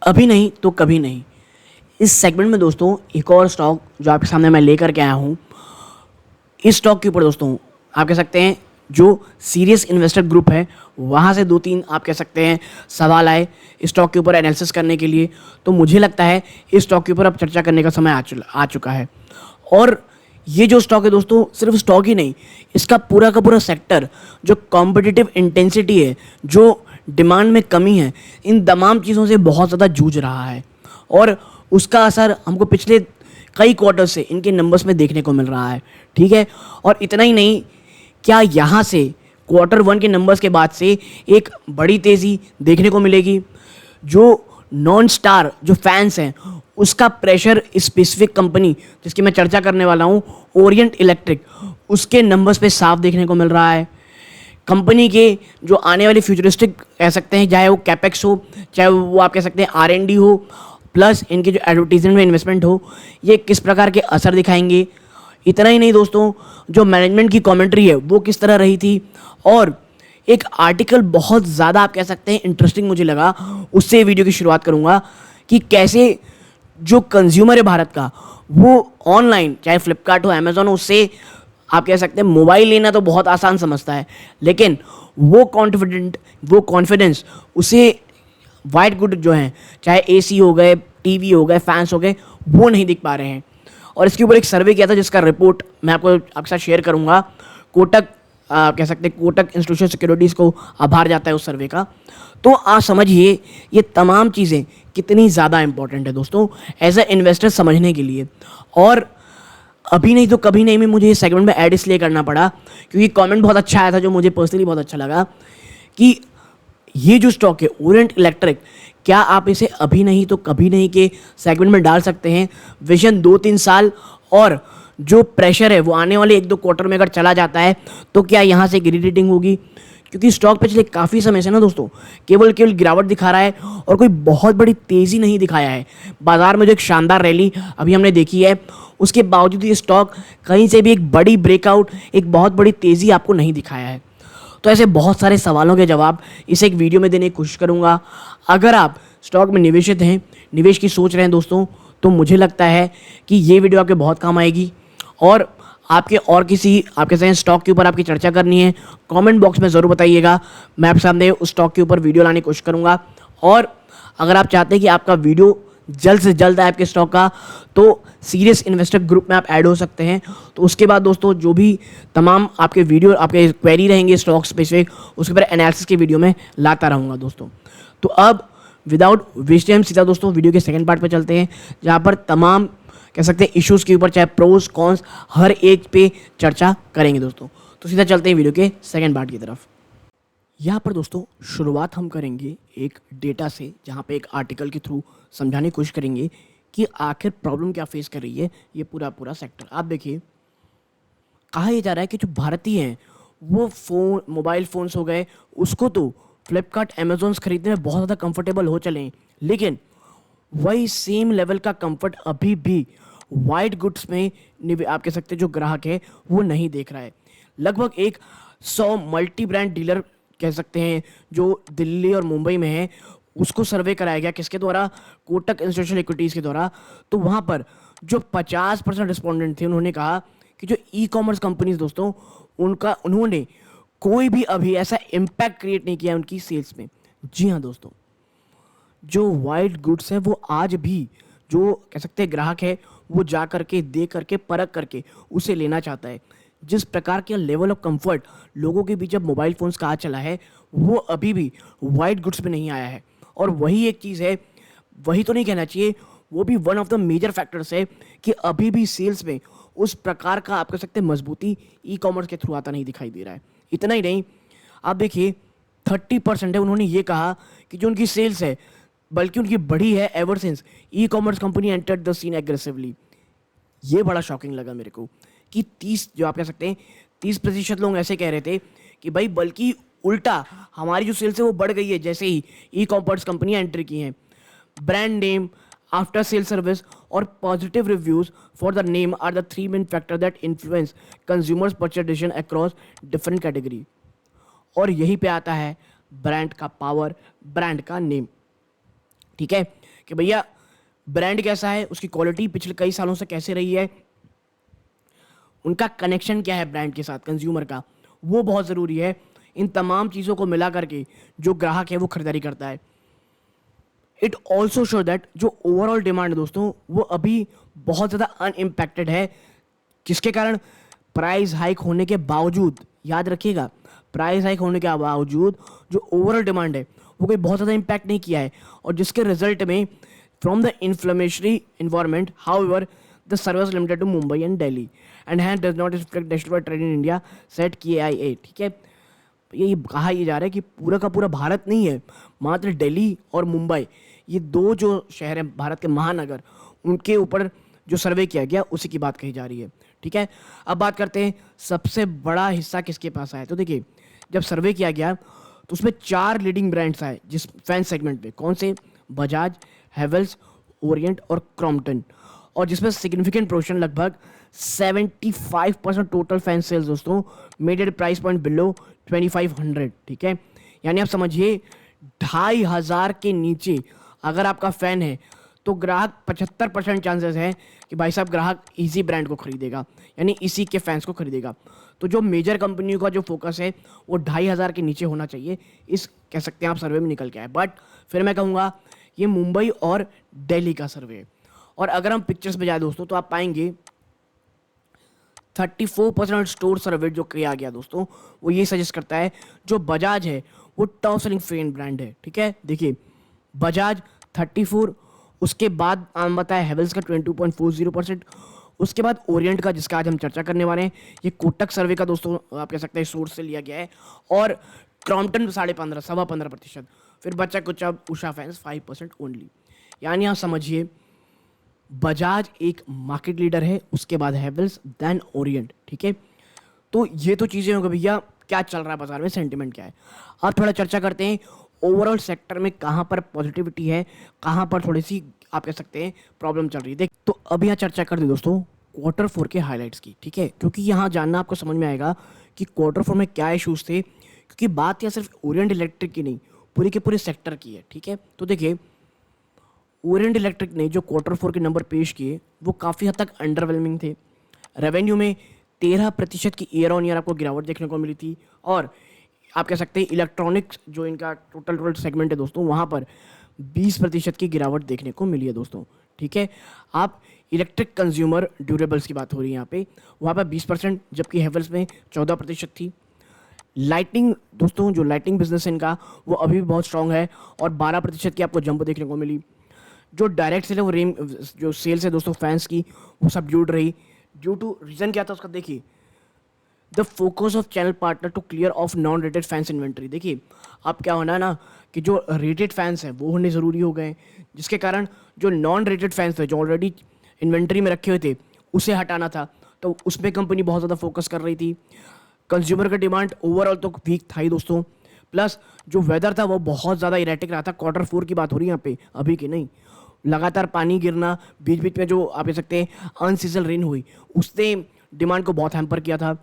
अभी नहीं तो कभी नहीं। इस सेगमेंट में दोस्तों एक और स्टॉक जो आपके सामने मैं लेकर के आया हूँ। इस स्टॉक के ऊपर दोस्तों आप कह सकते हैं जो सीरियस इन्वेस्टर ग्रुप है वहाँ से 2-3 आप कह सकते हैं सवाल आए इस स्टॉक के ऊपर एनालिसिस करने के लिए। तो मुझे लगता है इस स्टॉक के ऊपर अब चर्चा करने का समय आ चुका है। और ये जो स्टॉक है दोस्तों सिर्फ स्टॉक ही नहीं, इसका पूरा का पूरा सेक्टर जो कॉम्पिटिटिव इंटेंसिटी है, जो डिमांड में कमी है, इन तमाम चीज़ों से बहुत ज़्यादा जूझ रहा है। और उसका असर हमको पिछले कई क्वार्टर से इनके नंबर्स में देखने को मिल रहा है। ठीक है, और इतना ही नहीं, क्या यहाँ से Q1 के नंबर्स के बाद से एक बड़ी तेज़ी देखने को मिलेगी। जो नॉन स्टार जो फैंस हैं उसका प्रेशर स्पेसिफिक कंपनी जिसकी मैं चर्चा करने वाला हूँ, ओरिएंट इलेक्ट्रिक, उसके नंबर्स पे साफ देखने को मिल रहा है। कंपनी के जो आने वाली फ्यूचरिस्टिक कह सकते हैं, चाहे वो कैपेक्स हो, चाहे वो आप कह सकते हैं R&D हो, प्लस इनके जो एडवर्टीजमेंट में इन्वेस्टमेंट हो, ये किस प्रकार के असर दिखाएंगे। इतना ही नहीं दोस्तों, जो मैनेजमेंट की कमेंट्री है वो किस तरह रही थी। और एक आर्टिकल बहुत ज़्यादा आप कह सकते हैं इंटरेस्टिंग मुझे लगा, उससे वीडियो की शुरुआत करूँगा कि कैसे जो कंज्यूमर है भारत का, वो ऑनलाइन चाहे फ्लिपकार्ट हो, अमेजोन हो, उससे आप कह सकते हैं मोबाइल लेना तो बहुत आसान समझता है, लेकिन वो कॉन्फिडेंस उसे वाइट गुड जो हैं, चाहे एसी हो गए, टीवी हो गए, फैंस हो गए, वो नहीं दिख पा रहे हैं। और इसके ऊपर एक सर्वे किया था जिसका रिपोर्ट मैं आपके साथ शेयर करूंगा। कोटक कह सकते हैं कोटक इंस्टीट्यूशन सिक्योरिटीज़ को आभार जाता है उस सर्वे का। तो आप समझिए ये तमाम चीज़ें कितनी ज़्यादा इंपॉर्टेंट है दोस्तों एज ए इन्वेस्टर समझने के लिए। और अभी नहीं तो कभी नहीं में मुझे इस सेगमेंट में ऐड इसलिए करना पड़ा क्योंकि कमेंट बहुत अच्छा आया था जो मुझे पर्सनली बहुत अच्छा लगा कि ये जो स्टॉक है ओरिएंट इलेक्ट्रिक, क्या आप इसे अभी नहीं तो कभी नहीं के सेगमेंट में डाल सकते हैं। विजन 2-3 साल और जो प्रेशर है वो आने वाले 1-2 क्वार्टर में अगर चला जाता है तो क्या यहाँ से रीरेटिंग होगी, क्योंकि स्टॉक पिछले काफ़ी समय से ना दोस्तों केवल गिरावट दिखा रहा है और कोई बहुत बड़ी तेज़ी नहीं दिखाया है। बाजार में जो एक शानदार रैली अभी हमने देखी है, उसके बावजूद ये स्टॉक कहीं से भी एक बड़ी ब्रेकआउट, एक बहुत बड़ी तेज़ी आपको नहीं दिखाया है। तो ऐसे बहुत सारे सवालों के जवाब इस एक वीडियो में देने की कोशिश करूँगा। अगर आप स्टॉक में निवेशित हैं, निवेश की सोच रहे हैं दोस्तों, तो मुझे लगता है कि ये वीडियो आपके बहुत काम आएगी। और आपके और किसी आपके साथ स्टॉक के ऊपर आपकी चर्चा करनी है, कमेंट बॉक्स में ज़रूर बताइएगा। मैं आपके सामने उस स्टॉक के ऊपर वीडियो लाने की कोशिश करूँगा। और अगर आप चाहते हैं कि आपका वीडियो जल्द से जल्द आए आपके स्टॉक का, तो सीरियस इन्वेस्टर ग्रुप में आप ऐड हो सकते हैं। तो उसके बाद दोस्तों जो भी तमाम आपके वीडियो आपके क्वेरी रहेंगे स्टॉक स्पेसिफिक, उसके ऊपर एनालिसिस की वीडियो में लाता रहूँगा दोस्तों। तो अब विदाउट वेस्ट टाइम सीधा दोस्तों वीडियो के सेकंड पार्ट पे चलते हैं, जहाँ पर तमाम कह सकते हैं इश्यूज़ के ऊपर, चाहे प्रोज कॉन्स, हर एक पे चर्चा करेंगे दोस्तों। तो सीधा चलते हैं वीडियो के सेकंड पार्ट की तरफ। यहाँ पर दोस्तों शुरुआत हम करेंगे एक डेटा से, जहाँ पे एक आर्टिकल के थ्रू समझाने की कोशिश करेंगे कि आखिर प्रॉब्लम क्या फेस कर रही है ये पूरा सेक्टर। आप देखिए, कहा यह जा रहा है कि जो भारतीय हैं वो मोबाइल फ़ोन्स हो गए, उसको तो फ्लिपकार्ट अमेजोन्स खरीदने में बहुत ज़्यादा कंफर्टेबल हो चले हैं, लेकिन वही सेम लेवल का कंफर्ट अभी भी वाइट गुड्स में आप कह सकते हैं जो ग्राहक है वो नहीं देख रहा है। लगभग 100 मल्टी ब्रांड डीलर कह सकते हैं जो दिल्ली और मुंबई में है, उसको सर्वे कराया गया किसके द्वारा, कोटक इंस्टीट्यूशनल इक्विटीज़ के द्वारा। तो वहाँ पर जो 50% रिस्पोंडेंट थे उन्होंने कहा कि जो ई कॉमर्स कंपनीज दोस्तों उन्होंने कोई भी अभी ऐसा इम्पैक्ट क्रिएट नहीं किया उनकी सेल्स में। जी हाँ दोस्तों, जो वाइट गुड्स है वो आज भी जो कह सकते हैं ग्राहक है वो जा करके देख करके परख करके उसे लेना चाहता है। जिस प्रकार के लेवल ऑफ कंफर्ट लोगों के बीच अब मोबाइल फ़ोन्स का आ चला है वो अभी भी वाइट गुड्स में नहीं आया है। और वही एक चीज़ है, वही तो नहीं कहना चाहिए, वो भी one of the major factors है कि अभी भी सेल्स में उस प्रकार का आप कह सकते हैं मजबूती ई कॉमर्स के थ्रू आता नहीं दिखाई दे रहा है। इतना ही नहीं, आप देखिए 30% है, उन्होंने ये कहा कि जो उनकी सेल्स है बल्कि उनकी बढ़ी है ever since e commerce company entered the scene aggressively. ये बड़ा शॉकिंग लगा मेरे को कि 30 जो आप कह सकते हैं 30% लोग ऐसे कह रहे थे कि भाई बल्कि उल्टा हमारी जो सेल्स है वो बढ़ गई है जैसे ही ई कॉमर्स कंपनियां एंटर की हैं। Brand name, after sale service और positive reviews for the name are the 3 main factor that influence consumers purchase decision across different category. और यहीं पे आता है ब्रांड का पावर, ब्रांड का नेम। ठीक है, कि भैया ब्रांड कैसा है, उसकी क्वालिटी पिछले कई सालों से कैसे रही है, उनका कनेक्शन क्या है ब्रांड के साथ कंज्यूमर का, वो बहुत ज़रूरी है। इन तमाम चीज़ों को मिला करके जो ग्राहक है वो खरीदारी करता है। इट ऑल्सो शो दैट जो ओवरऑल डिमांड है दोस्तों वो अभी बहुत ज़्यादा अनइम्पैक्टेड है, जिसके कारण प्राइस हाइक होने के बावजूद, याद रखिएगा, प्राइस हाइक होने के बावजूद जो ओवरऑल डिमांड है वो कोई बहुत ज़्यादा इम्पैक्ट नहीं किया है, और जिसके रिजल्ट में from the inflammatory environment however the service limited to Mumbai and Delhi and hand does not reflect national trade in India set KIA। ठीक है, ये कहा यह जा रहा है कि पूरा का पूरा भारत नहीं है, मात्र दिल्ली और मुंबई, ये दो जो शहर हैं भारत के महानगर, उनके ऊपर जो सर्वे किया गया उसी की बात कही जा रही है। ठीक है, अब बात करते हैं सबसे बड़ा हिस्सा किसके पास आया। तो देखिए, जब सर्वे किया गया तो उसमें 4 लीडिंग ब्रांड्स आए जिस फैन सेगमेंट पे, कौन से, बजाज, हेवल्स, ओरिएंट और क्रॉम्पटन, और जिसमें सिग्निफिकेंट पोर्शन लगभग 75% टोटल फैन सेल्स दोस्तों made at price point below 2500। ठीक है, यानी आप समझिए 2500 के नीचे अगर आपका फ़ैन है तो ग्राहक 75% चांसेस है कि भाई साहब ग्राहक इसी ब्रांड को खरीदेगा, यानी इसी के फैंस को खरीदेगा। तो जो मेजर कंपनियों का जो फोकस है वो 2500 के नीचे होना चाहिए, इस कह सकते हैं आप सर्वे में निकल के आए। बट फिर मैं कहूँगा ये मुंबई और दिल्ली का सर्वे है। और अगर हम पिक्चर्स पे जाए दोस्तों तो आप पाएंगे 34% स्टोर सर्वे जो किया गया दोस्तों वो ये सजेस्ट करता है जो बजाज है वो टॉप सेलिंग फैन ब्रांड है। ठीक है, देखिए बजाज 34, उसके बाद आम बताया हेवल्स का 22.40%, उसके बाद ओरिएंट का जिसका आज हम चर्चा करने वाले हैं, ये कोटक सर्वे का दोस्तों आप कह सकते हैं सोर्स से लिया गया है, और क्रॉम्पटन 15.5 15%, फिर बचा कुछ अब उषा फैंस 5% ओनली। यानी आप समझिए बजाज एक मार्केट लीडर है, उसके बाद हेवल्स, देन ओरिएंट। ठीक है, तो ये तो चीज़ें होंगी भैया क्या चल रहा है बाजार में, सेंटिमेंट क्या है। अब थोड़ा चर्चा करते हैं ओवरऑल सेक्टर में कहाँ पर पॉजिटिविटी है, कहाँ पर थोड़ी सी आप कह सकते हैं प्रॉब्लम चल रही है। देख, तो अभी यहाँ चर्चा कर दी दोस्तों Q4 के हाइलाइट्स की। ठीक है, क्योंकि यहाँ जानना आपको समझ में आएगा कि Q4 में क्या इशूज़ थे, क्योंकि बात यहाँ सिर्फ ओरिएंट इलेक्ट्रिक की नहीं, पूरी के पूरे सेक्टर की है। ठीक है, तो देखिए ओरिएंट इलेक्ट्रिक ने जो Q4 के नंबर पेश किए वो काफ़ी हद तक अंडरवेलमिंग थे। रेवेन्यू में 13% की ईयर ऑन ईयर आपको गिरावट देखने को मिली थी, और आप कह सकते हैं इलेक्ट्रॉनिक्स जो इनका टोटल सेगमेंट है दोस्तों वहाँ पर 20% की गिरावट देखने को मिली है दोस्तों। ठीक है, आप इलेक्ट्रिक कंज्यूमर ड्यूरेबल्स की बात हो रही है यहाँ पे, वहाँ पर 20%, जबकि हेवल्स में 14% थी। लाइटिंग दोस्तों, जो लाइटिंग बिजनेस है इनका वो अभी भी बहुत स्ट्रांग है और 12% की आपको जंप देखने को मिली। जो डायरेक्ट सेल है वो जो सेल्स है दोस्तों फैंस की वो सबड्यूड रही। ड्यू टू रीज़न क्या था उसका, देखिए the focus of channel partner to clear of non rated fans inventory. देखिए अब क्या होना है ना कि जो रेटेड फैंस हैं वो होने ज़रूरी हो गए, जिसके कारण जो नॉन रेटेड फैंस थे जो ऑलरेडी इन्वेंट्री में रखे हुए थे उसे हटाना था, तो उसमें कंपनी बहुत ज़्यादा फोकस कर रही थी। कंज्यूमर का डिमांड ओवरऑल तो वीक था ही दोस्तों, प्लस जो वेदर था वो बहुत ज़्यादा इरेटिक रहा था। Q4 की बात हो रही है यहाँ पे, अभी की नहीं। लगातार पानी गिरना, बीच बीच में जो आप कह सकते हैं अनसीजनल रेन हुई, उसने डिमांड को बहुत हैम्पर किया था।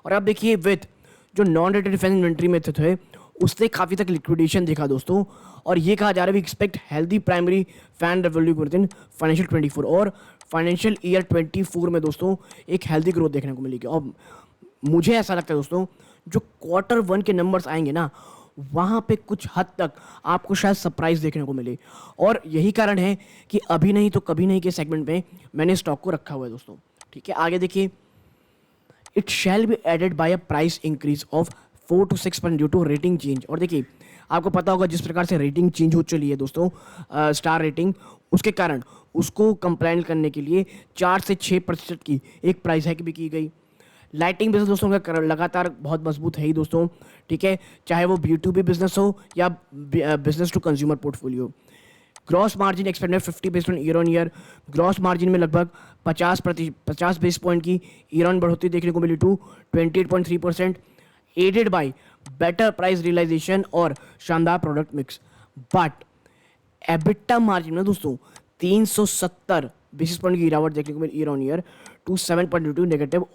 और अब देखिए विथ जो नॉन रेटेड डिफेंस इन्वेंट्री में थे उसने काफ़ी तक लिक्विडेशन देखा दोस्तों, और ये कहा जा रहा है we expect healthy primary fan revenue growth in financial 24 और फाइनेंशियल ईयर 24 में दोस्तों एक हेल्दी ग्रोथ देखने को मिलेगी। और मुझे ऐसा लगता है दोस्तों जो Q1 के नंबर्स आएंगे ना वहाँ पे कुछ हद तक आपको शायद सरप्राइज देखने को मिले, और यही कारण है कि अभी नहीं तो कभी नहीं के सेगमेंट में मैंने स्टॉक को रखा हुआ है दोस्तों। ठीक है, आगे देखिए it shall be aided by a price increase of 4 to 6% due to rating change. और देखिए आपको पता होगा जिस प्रकार से रेटिंग चेंज हो चली है दोस्तों स्टार रेटिंग, उसके कारण उसको कंप्लाइन करने के लिए 4 से 6% की एक प्राइस हाइक भी की गई। लाइटिंग बिजनेस दोस्तों का लगातार बहुत मजबूत है ही दोस्तों। ठीक है, चाहे वो B2B बिजनेस हो या business to consumer portfolio. Gross margin expand में 50 base point year on year, gross margin में लगभग 50 बेस पॉइंट की ईयर ऑन बढ़ोतरी देखने को मिली to 28.3%, added by better price realisation और शानदार product mix. But EBITDA margin में दोस्तों 370 बेसिस पॉइंट की गिरावट देखने को मिली year on year to 7.22 negative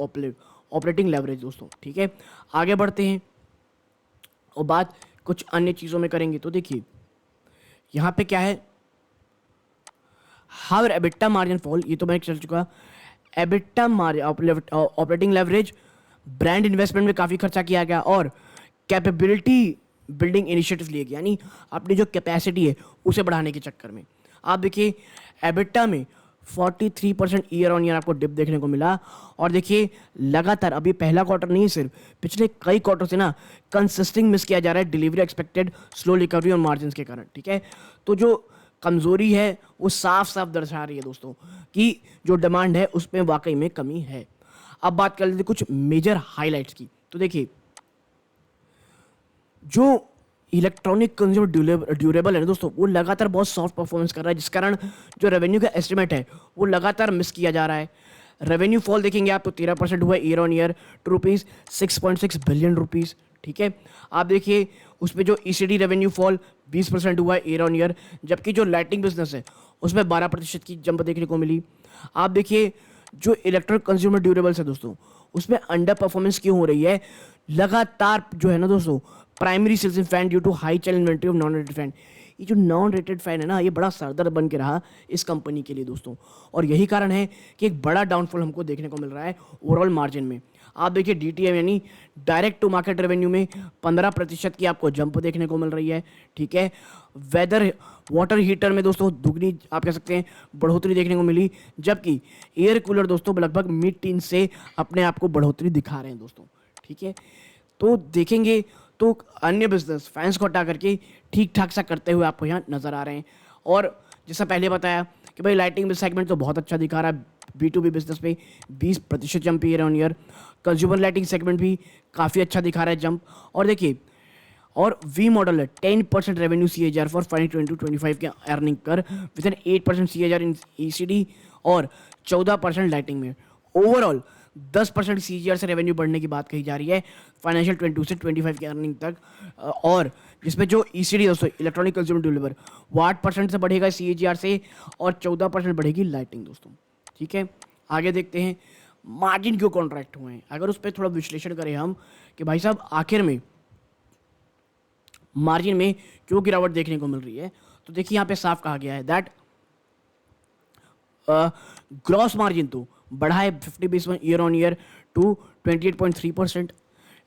operating leverage दोस्तों। ठीक है, आगे बढ़ते हैं और बात कुछ अन्य चीज़ों में करेंगे। तो देखिए यहाँ पे क्या है, हाउ एबिटा मार्जिन फॉल, ये तो मैं चल चुका। EBITDA margin, operating leverage, brand investment में काफ़ी खर्चा किया गया और कैपेबिलिटी बिल्डिंग इनिशिएटिव्स लिए गए, यानी अपनी जो कैपेसिटी है उसे बढ़ाने के चक्कर में। आप देखिए एबिटा में 43% ईयर ऑन ईयर आपको डिप देखने को मिला। और देखिए लगातार, अभी पहला क्वार्टर नहीं है सिर्फ, पिछले कई क्वार्टर से ना कंसिस्टिंग मिस किया जा रहा है डिलीवरी एक्सपेक्टेड स्लो रिकवरी और मार्जिन के कारण। ठीक है, तो जो कमजोरी है वो साफ साफ दर्शा रही है दोस्तों कि जो डिमांड है उसमें वाकई में कमी है। अब बात कर लेते हैं कुछ मेजर हाईलाइट्स की। तो देखिए जो इलेक्ट्रॉनिक कंज्यूमर ड्यूरेबल है ना दोस्तों, वो लगातार बहुत सॉफ्ट परफॉर्मेंस कर रहा है, जिस कारण जो रेवेन्यू का एस्टिमेट है वो लगातार मिस किया जा रहा है। रेवेन्यू फॉल देखेंगे आप तो 13% हुआ year on year to rupees 6.6 billion rupees. ठीक है, आप देखिए उसमें जो ईसीडी रेवेन्यू फॉल 20% हुआ है ईयर ऑन ईयर, जबकि जो लाइटिंग बिजनेस है उसमें 12% की जंप देखने को मिली। आप देखिए जो इलेक्ट्रॉनिक कंज्यूमर ड्यूरेबल्स है दोस्तों, उसमें अंडर परफॉर्मेंस क्यों हो रही है? लगातार जो है ना दोस्तों, primary sales in fan due to high channel inventory of non rated fan. ये जो नॉन रेटेड फैन है ना, ये बड़ा सरदर्द बन के रहा इस कंपनी के लिए दोस्तों, और यही कारण है कि एक बड़ा डाउनफॉल हमको देखने को मिल रहा है ओवरऑल मार्जिन में। आप देखिए डीटीएम यानी डायरेक्ट टू मार्केट रेवेन्यू में 15% की आपको जंप देखने को मिल रही है। ठीक है, वेदर वाटर हीटर में दोस्तों दुगनी आप कह सकते हैं बढ़ोतरी देखने को मिली, जबकि एयर कूलर दोस्तों लगभग मिड टीन से अपने आप को बढ़ोतरी दिखा रहे हैं दोस्तों। ठीक है, तो देखेंगे तो अन्य बिजनेस फैंस को हटा करके ठीक ठाक सा करते हुए आपको यहाँ नज़र आ रहे हैं। और जैसा पहले बताया कि भाई लाइटिंग सेगमेंट तो बहुत अच्छा दिखा रहा है, B2B बिजनेस पे 20% jump year on year. Consumer lighting segment भी काफ़ी अच्छा दिखा रहा है जंप। और देखिए और वी मॉडल है 10% रेवेन्यू CAGR फॉर 2022-25 के अर्निंग पर with an 8% CAGR in ECD और 14% लाइटिंग में। ओवरऑल 10% CAGR से रेवेन्यू बढ़ने की बात कही जा रही है फाइनेंशियल 22 से 25 के अर्निंग तक। और जिसमें जो ECD दोस्तों इलेक्ट्रॉनिक कंज्यूमर ड्यूरेबल वो 8% से बढ़ेगा CAGR से और 14% बढ़ेगी लाइटिंग दोस्तों। ठीक है, आगे देखते हैं मार्जिन क्यों कॉन्ट्रैक्ट हुए हैं। अगर उस पर थोड़ा विश्लेषण करें हम कि भाई साहब आखिर में मार्जिन में क्यों गिरावट देखने को मिल रही है, तो देखिए यहाँ पे साफ कहा गया है दैट ग्रॉस मार्जिन तो बढ़ा है 50 basis point year on year to 28.3%,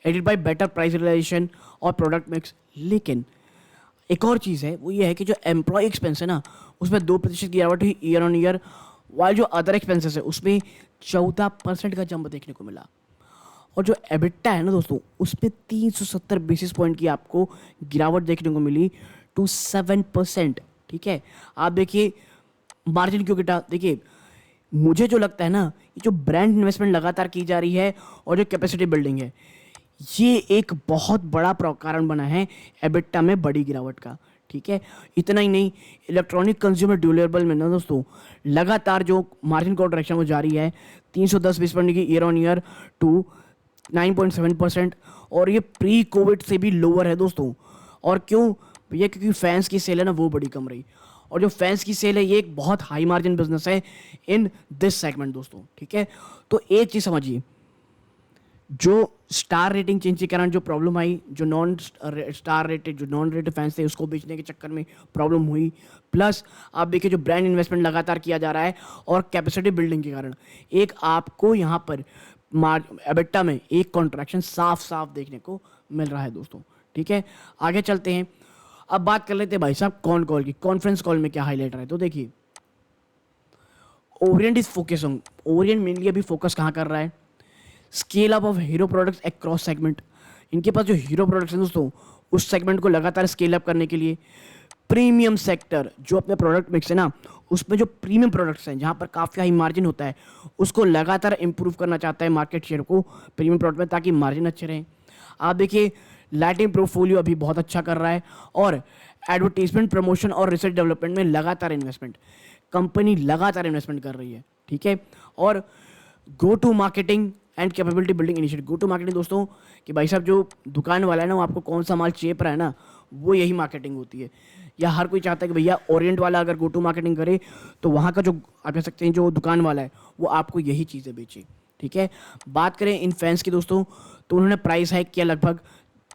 added by better price realisation और प्रोडक्ट मिक्स। लेकिन एक और चीज़ है वो ये है कि जो एम्प्लॉय एक्सपेंस है ना उसमें 2% की गिरावट हुई ईयर ऑन ईयर, वाइल जो अदर एक्सपेंसेस है उसमें 14% का जंप देखने को मिला। और जो एबिटा है ना दोस्तों उसमें 370 बेसिस पॉइंट की आपको गिरावट देखने को मिली टू 7%। ठीक है, आप देखिए मार्जिन क्यों गिरा। देखिए मुझे जो लगता है ना, ये जो ब्रांड इन्वेस्टमेंट लगातार की जा रही है और जो कैपेसिटी बिल्डिंग है, ये एक बहुत बड़ा कारण बना है एबिटा में बड़ी गिरावट का। ठीक है, इतना ही नहीं, इलेक्ट्रॉनिक कंज्यूमर ड्यूरेबल में ना दोस्तों लगातार जो मार्जिन कॉन्ट्रैक्शन वो जारी है 310 बेसिस पॉइंट की ईयर ऑन ईयर टू 9.7%, और ये प्री कोविड से भी लोअर है दोस्तों। और क्यों भैया? क्योंकि फैंस की सेल है ना वो बड़ी कम रही, और जो फैंस की सेल है ये एक बहुत हाई मार्जिन बिजनेस है इन दिस सेगमेंट दोस्तों। ठीक है, तो एक चीज़ समझिए, जो स्टार रेटिंग चेंज के कारण जो प्रॉब्लम आई, जो नॉन स्टार रेटेड जो नॉन रेटेड फैंस थे उसको बेचने के चक्कर में प्रॉब्लम हुई, प्लस आप देखिए जो ब्रांड इन्वेस्टमेंट लगातार किया जा रहा है और कैपेसिटी बिल्डिंग के कारण एक आपको यहाँ पर एबिटा में एक कॉन्ट्रैक्शन साफ साफ देखने को मिल रहा है दोस्तों। ठीक है, आगे चलते हैं। अब बात कर लेते हैं भाई साहब कॉन कॉल की, कॉन्फ्रेंस कॉल में क्या हाईलाइट रहा है। तो देखिए Orient is focus on, Orient mainly अभी फोकस कहाँ कर रहा है? Scale up of hero products across segment. इनके पास जो हीरो प्रोडक्ट्स हैं दोस्तों उस सेगमेंट को लगातार स्केल अप करने के लिए प्रीमियम सेक्टर जो अपने प्रोडक्ट मिक्स है ना उसमें जो प्रीमियम प्रोडक्ट्स हैं जहाँ पर काफ़ी हाई मार्जिन होता है उसको लगातार इंप्रूव करना चाहता है मार्केट शेयर को प्रीमियम प्रोडक्ट में, ताकि मार्जिन अच्छे रहें। आप देखिए लाइटिंग पोर्टफोलियो अभी बहुत अच्छा कर रहा है और एडवर्टीजमेंट प्रमोशन और रिसर्च डेवलपमेंट में लगातार इन्वेस्टमेंट, कंपनी लगातार इन्वेस्टमेंट कर रही है। ठीक है, और go to marketing and capability building initiative. Go to marketing दोस्तों कि भाई साहब जो दुकान वाला है ना वो आपको कौन सा माल चेप रहा है ना, वो यही मार्केटिंग होती है। या हर कोई चाहता है कि भैया ओरिएंट वाला अगर गो टू मार्केटिंग करे तो वहाँ का जो आप कह सकते हैं जो दुकान वाला है वो आपको यही चीज़ें बेचे। ठीक है, बात करें इन फैंस की दोस्तों तो उन्होंने प्राइस हाइक किया लगभग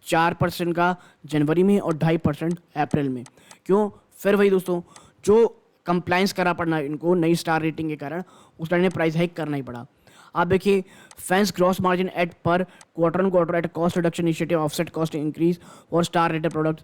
4% का जनवरी में और 2.5% अप्रैल में। क्यों? फिर वही दोस्तों जो कंप्लायंस करा पड़ना इनको नई स्टार रेटिंग के कारण, उस टाइम प्राइस हाइक करना ही पड़ा। आप देखिए फैंस ग्रॉस मार्जिन एट पर quarter on quarter at cost reduction initiative offset cost increase और star rated product.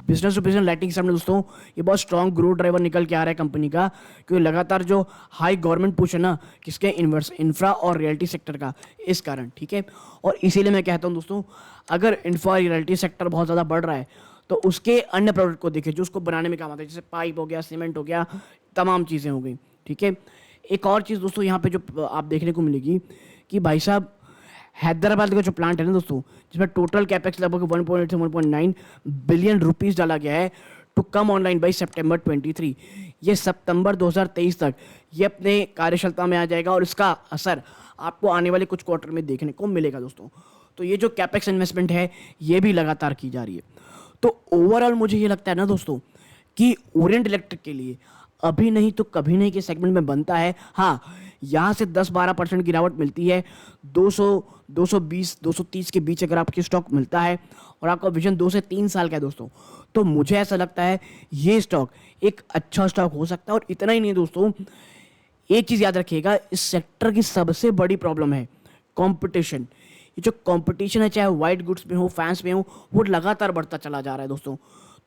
Business to business lighting सामने दोस्तों ये बहुत स्ट्रॉन्ग ग्रोथ ड्राइवर निकल के आ रहा है कंपनी का, क्योंकि लगातार जो हाई गवर्नमेंट पुश है ना किसके इंफ्रा और रियल्टी सेक्टर का, इस कारण, ठीक है। और इसीलिए मैं कहता हूँ दोस्तों अगर इंफ्रा रियल्टी सेक्टर बहुत ज़्यादा बढ़ रहा है तो उसके अन्य प्रोडक्ट को देखिए जो उसको बनाने में काम आता है, जैसे पाइप हो गया, सीमेंट हो गया, तमाम चीज़ें हो गई, ठीक है। एक और चीज़ दोस्तों यहाँ पे जो आप देखने को मिलेगी कि भाई साहब हैदराबाद का जो प्लांट है ना दोस्तों, जिसमें टोटल कैपेक्स लगभग 1.8 से 1.9 बिलियन रुपीस डाला गया है टू कम ऑनलाइन बाई सितंबर 23। ये सितंबर 2023 तक ये अपने कार्यक्षमता में आ जाएगा और इसका असर आपको आने वाले कुछ क्वार्टर में देखने को मिलेगा दोस्तों। तो ये जो कैपेक्स इन्वेस्टमेंट है ये भी लगातार की जा रही है। तो ओवरऑल मुझे ये लगता है ना दोस्तों कि ओरिएंट इलेक्ट्रिक के लिए अभी नहीं तो कभी नहीं के सेगमेंट में बनता है। हाँ, यहाँ से 10-12% गिरावट मिलती है, 200, 220, 230 के बीच अगर आपकी स्टॉक मिलता है और आपका विजन 2 से 3 साल का है दोस्तों, तो मुझे ऐसा लगता है ये स्टॉक एक अच्छा स्टॉक हो सकता है। और इतना ही नहीं दोस्तों, एक चीज़ याद रखिएगा, इस सेक्टर की सबसे बड़ी प्रॉब्लम है कंपटीशन। ये जो कंपटीशन है चाहे वाइट गुड्स में हो, फैंस में हो, वो लगातार बढ़ता चला जा रहा है दोस्तों।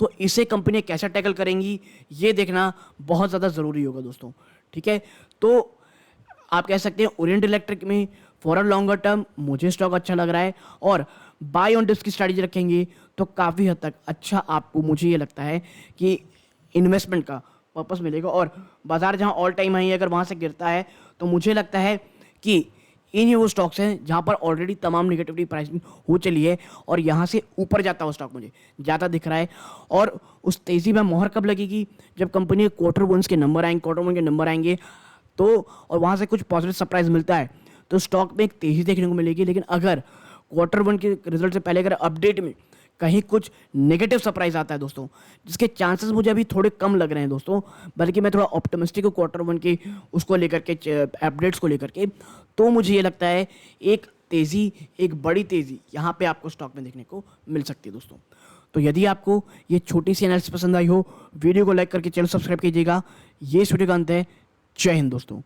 तो इसे कंपनी कैसे टैकल करेंगी ये देखना बहुत ज़्यादा ज़रूरी होगा दोस्तों, ठीक है। तो आप कह सकते हैं ओरिएंट इलेक्ट्रिक में फॉर अ लॉन्गर टर्म मुझे स्टॉक अच्छा लग रहा है, और बाय ऑन डिप्स की स्ट्रैटेजी रखेंगे तो काफ़ी हद तक अच्छा आपको, मुझे ये लगता है कि इन्वेस्टमेंट का पर्पस मिलेगा। और बाजार जहां ऑल टाइम हाई है अगर वहां से गिरता है तो मुझे लगता है कि इन वो स्टॉक्स हैं जहां पर ऑलरेडी तमाम निगेटिविटी प्राइसिंग हो चली है और यहां से ऊपर जाता हुआ स्टॉक मुझे ज़्यादा दिख रहा है। और उस तेज़ी में मोहर कब लगेगी, जब कंपनी के क्वार्टर वन के नंबर आएंगे तो, और वहां से कुछ पॉजिटिव सरप्राइज मिलता है तो स्टॉक में एक तेज़ी देखने को मिलेगी। लेकिन अगर क्वार्टर वन के रिजल्ट से पहले अगर अपडेट में कहीं कुछ नेगेटिव सरप्राइज आता है दोस्तों, जिसके चांसेस मुझे अभी थोड़े कम लग रहे हैं दोस्तों, बल्कि मैं थोड़ा ऑप्टिमिस्टिक हूँ क्वार्टर वन के उसको लेकर के, अपडेट्स को लेकर के, तो मुझे ये लगता है एक तेज़ी, एक बड़ी तेज़ी यहाँ पे आपको स्टॉक में देखने को मिल सकती है दोस्तों। तो यदि आपको ये छोटी सी एनालिसिस पसंद आई हो, वीडियो को लाइक करके चैनल सब्सक्राइब कीजिएगा। ये इस वीडियो का अंत है। जय हिंद दोस्तों।